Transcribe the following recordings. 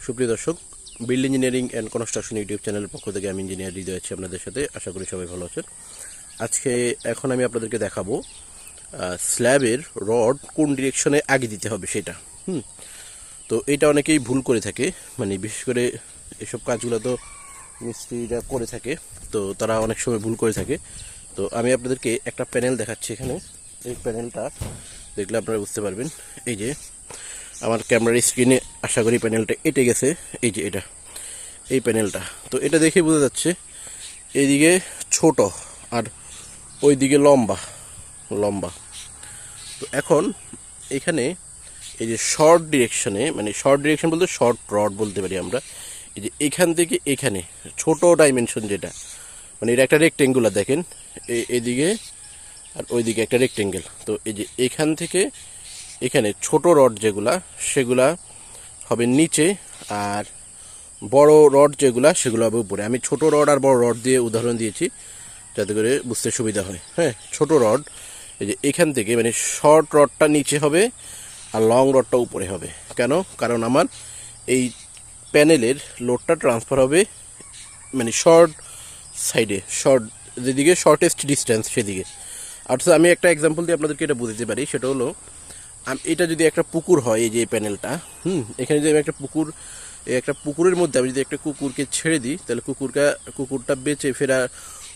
সুপ্রিয় দর্শক, build engineering and construction YouTube চ্যানেলের পক্ষ থেকে আমি ইঞ্জিনিয়ার হৃদয় আছি আপনাদের সাথে। আশা করি সবাই ভালো আছেন। এখন আমি আপনাদেরকে দেখাবো স্ল্যাবের রড কোন ডিরেকশনে আগে দিতে হবে সেটা। তো এটা অনেকেই ভুল করে থাকে, মানে বিশেষ করে এসব কাজগুলো তো মিস্ত্রিরা করে থাকে, তো তারা অনেক সময় ভুল করে থাকে। তো আমি আপনাদেরকে একটা প্যানেল দেখাচ্ছি এখানে। এই প্যানেলটা দেখলে আপনারা বুঝতে পারবেন। এই যে আমার ক্যামেরার স্ক্রিনে আশা করি প্যানেলটা এঁটে গেছে। এই যে এই প্যানেলটা, তো এটা দেখে বোঝা যাচ্ছে এইদিকে ছোট আর ওই দিকে লম্বা লম্বা। তো এখন এখানে এই যে শর্ট ডিরেকশনে, মানে শর্ট ডিরেকশন বলতে শর্ট রড বলতে পারি আমরা। এই যে এখান থেকে এখানে ছোট ডাইমেনশন যেটা, মানে এটা একটা রেক্টেঙ্গুলার দেখেন, এদিকে আর ওইদিকে একটা রেক্টেঙ্গেল। তো এই যে এখান থেকে এখানে ছোট রড যেগুলা সেগুলা হবে নিচে, আর বড় রড যেগুলা সেগুলো হবে উপরে। আমি ছোট রড আর বড় রড দিয়ে উদাহরণ দিয়েছি যাতে করে বুঝতে সুবিধা হয়। হ্যাঁ, ছোট রড এই যে এখান থেকে, মানে শর্ট রডটা নিচে হবে আর লং রডটা উপরে হবে। কেন? কারণ আমার এই প্যানেলের লোডটা ট্রান্সফার হবে মানে শর্ট সাইডে, যেদিকে শর্টেস্ট ডিস্টেন্স সেদিকে। অর্থাৎ আমি একটা এক্সাম্পল দিয়ে আপনাদেরকে এটা বুঝতে পারি। সেটা হলো, এটা যদি একটা পুকুর হয়, এই যে প্যানেলটা, এখানে যদি আমি একটা পুকুরের মধ্যে আমি যদি একটা কুকুরকে ছেড়ে দিই, তাহলে কুকুরটা বেঁচে ফেরা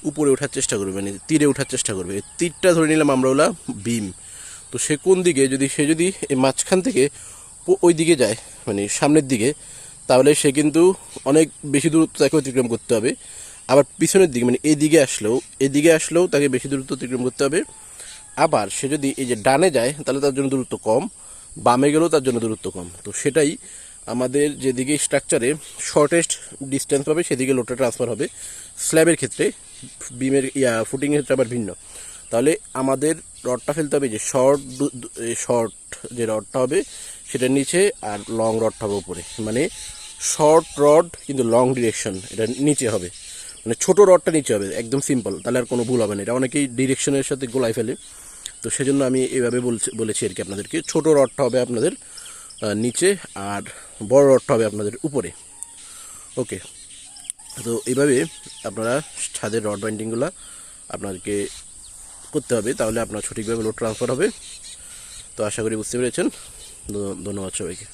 উপরে ওঠার চেষ্টা করবে, মানে তীরে ওঠার চেষ্টা করবে। তীরটা ধরে নিলাম আমরা ওলা বিম। তো সে কোন দিকে, যদি এই মাঝখান থেকে ওই দিকে যায়, মানে সামনের দিকে, তাহলে সে কিন্তু অনেক বেশি দূরত্ব তাকে অতিক্রম করতে হবে। আবার পিছনের দিকে, মানে এদিকে আসলেও তাকে বেশি দূরত্ব অতিক্রম করতে হবে। আবার সে যদি এই যে ডানে যায়, তাহলে তার জন্য দূরত্ব কম, বামে গেলেও তার জন্য দূরত্ব কম। তো সেটাই আমাদের যেদিকে স্ট্রাকচারে শর্টেস্ট ডিস্টেন্স পাবে সেদিকে লোডটা ট্রান্সফার হবে। স্ল্যাবের ক্ষেত্রে, বিমের ফুটিংয়ের ক্ষেত্রে আবার ভিন্ন। তাহলে আমাদের রডটা ফেলতে হবে যে শর্ট যে রডটা হবে সেটা নিচে, আর লং রডটা হবে উপরে। মানে শর্ট রড কিন্তু লং ডিরেকশন, এটা নিচে হবে, মানে ছোট রডটা নিচে হবে। একদম সিম্পল, তাহলে আর কোনো ভুল হবে না। এটা অনেকেই ডিরেকশনের সাথে গোলায় ফেলে। তো সেজন্য আমি এইভাবে বলেছি আর কি আপনাদেরকে। ছোট রডটা হবে আপনাদের নিচে, আর বড় রডটা হবে আপনাদের উপরে। ওকে, তো এইভাবে আপনারা ছাদের রড বাইন্ডিংগুলো আপনাদেরকে করতে হবে, তাহলে আপনার সঠিকভাবে লোড ট্রান্সফার হবে। তো আশা করি বুঝতে পেরেছেন। ধন্যবাদ সবাইকে।